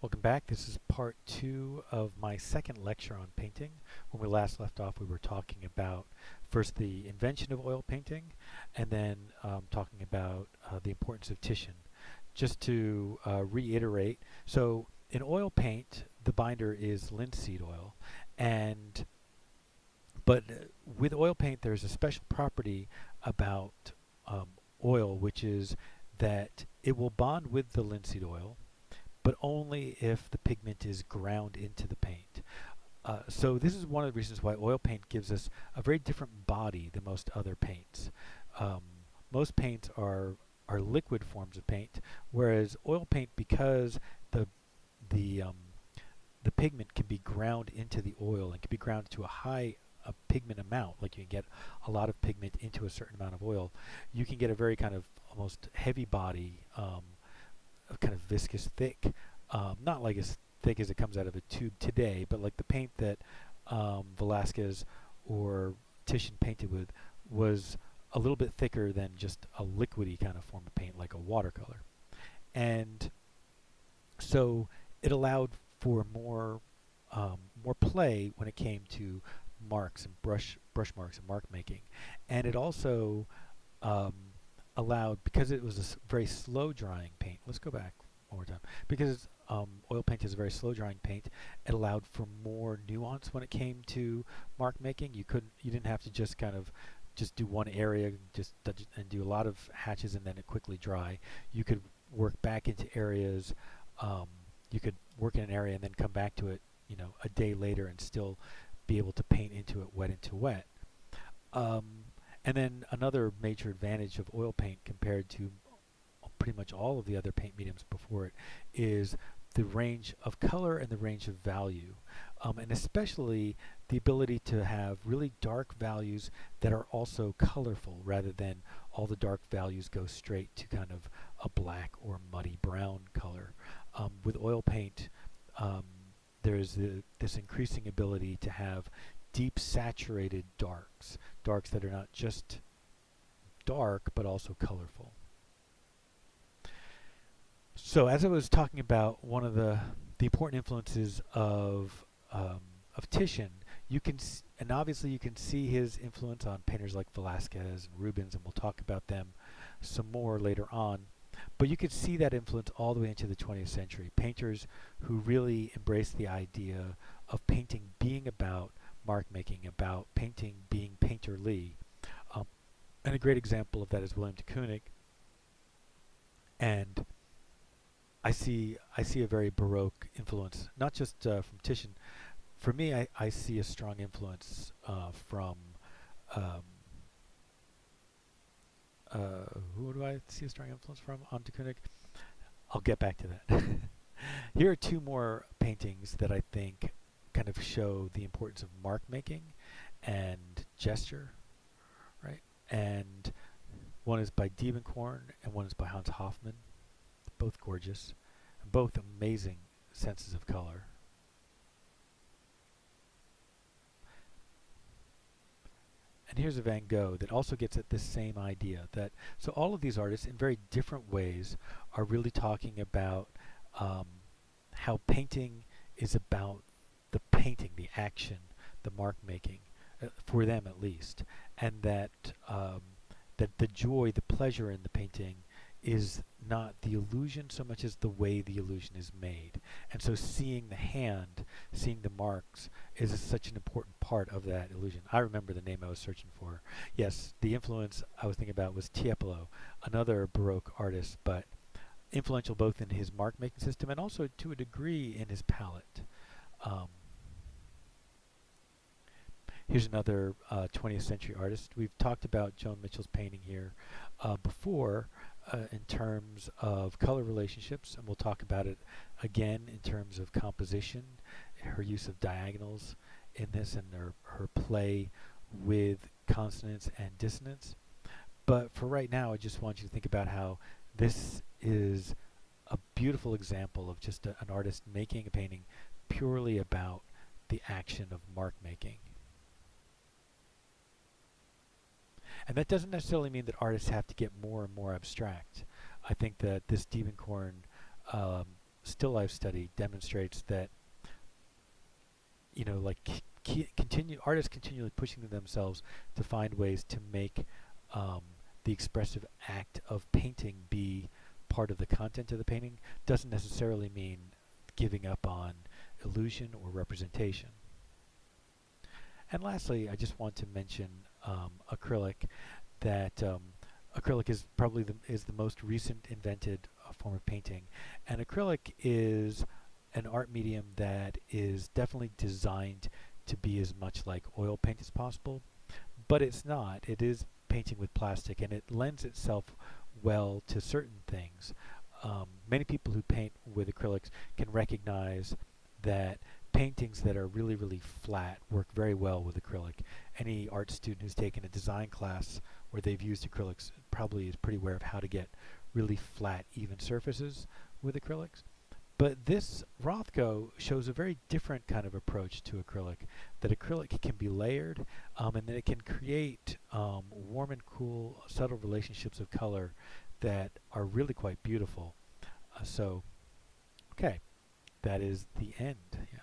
Welcome back. This is part two of my second lecture on painting. When we last left off, we were talking about first the invention of oil painting, and then talking about the importance of Titian. Just to reiterate, so in oil paint, the binder is linseed oil, and but with oil paint, there's a special property about um, oil, which is that it will bond with the linseed oil, but only if the pigment is ground into the paint. So this is one of the reasons why oil paint gives us a very different body than most other paints. Um, Most paints are liquid forms of paint, whereas oil paint, because the um, the pigment can be ground into the oil and can be ground to a high pigment amount, like you can get a lot of pigment into a certain amount of oil, you can get a very kind of almost heavy body, kind of viscous thick, not like as thick as it comes out of a tube today, but like the paint that Velasquez or Titian painted with was a little bit thicker than just a liquidy kind of form of paint like a watercolor. And so it allowed for more play when it came to marks and brush marks and mark making, and it also um, allowed, because it was a very slow drying paint. Let's go back one more time. Because oil paint is a very slow drying paint, it allowed for more nuance when it came to mark making. You didn't have to just kind of just do one area and do a lot of hatches and then it quickly dry. You could work back into areas. Um, you could work in an area and then come back to it, a day later and still be able to paint into it wet into wet. Um, and then another major advantage of oil paint compared to pretty much all of the other paint mediums before it is the range of color and the range of value, and especially the ability to have really dark values that are also colorful rather than all the dark values go straight to kind of a black or muddy brown color. With oil paint, um, there's this increasing ability to have deep saturated darks that are not just dark but also colorful. So as I was talking about, one of the important influences of Titian, and obviously you can see his influence on painters like Velasquez and Rubens, and we'll talk about them some more later on. But you could see that influence all the way into the 20th century. Painters who really embraced the idea of painting being about mark making, about painting being painterly. Um, and a great example of that is Willem DeKooning. And I see a very Baroque influence, not just from Titian. For me, I see a strong influence from um, who do I see a strong influence from on de Kooning? I'll get back to that. Here are two more paintings that I think kind of show the importance of mark making and gesture, right? And one is by Diebenkorn and one is by Hans Hofmann. Both gorgeous, and both amazing senses of color. And here's a Van Gogh that also gets at this same idea that, so all of these artists in very different ways are really talking about um, how painting is about the painting, the action, the mark making, for them at least, and that the joy, the pleasure in the painting is not the illusion so much as the way the illusion is made. And so seeing the hand, seeing the marks is such an important part of that illusion. I remember the name I was searching for. Yes, the influence I was thinking about was Tiepolo, another Baroque artist, but influential both in his mark making system and also to a degree in his palette. Um, Here's another 20th century artist. We've talked about Joan Mitchell's painting here before in terms of color relationships, and we'll talk about it again in terms of composition, her use of diagonals in this, and her play with consonance and dissonance. But for right now, I just want you to think about how this is a beautiful example of just an artist making a painting purely about the action of mark making. And that doesn't necessarily mean that artists have to get more and more abstract. I think that this Diebenkorn um, still life study demonstrates that, like artists continually pushing themselves to find ways to make um, the expressive act of painting be part of the content of the painting doesn't necessarily mean giving up on illusion or representation. And lastly, I just want to mention acrylic, that acrylic is probably the most recent invented form of painting, and acrylic is an art medium that is definitely designed to be as much like oil paint as possible, but it's not. It is painting with plastic, and it lends itself well to certain things. Many people who paint with acrylics can recognize that paintings that are really, really flat work very well with acrylic. Any art student who's taken a design class where they've used acrylics probably is pretty aware of how to get really flat, even surfaces with acrylics. But this Rothko shows a very different kind of approach to acrylic, that acrylic can be layered, and that it can create warm and cool, subtle relationships of color that are really quite beautiful. Okay, that is the end. Yeah.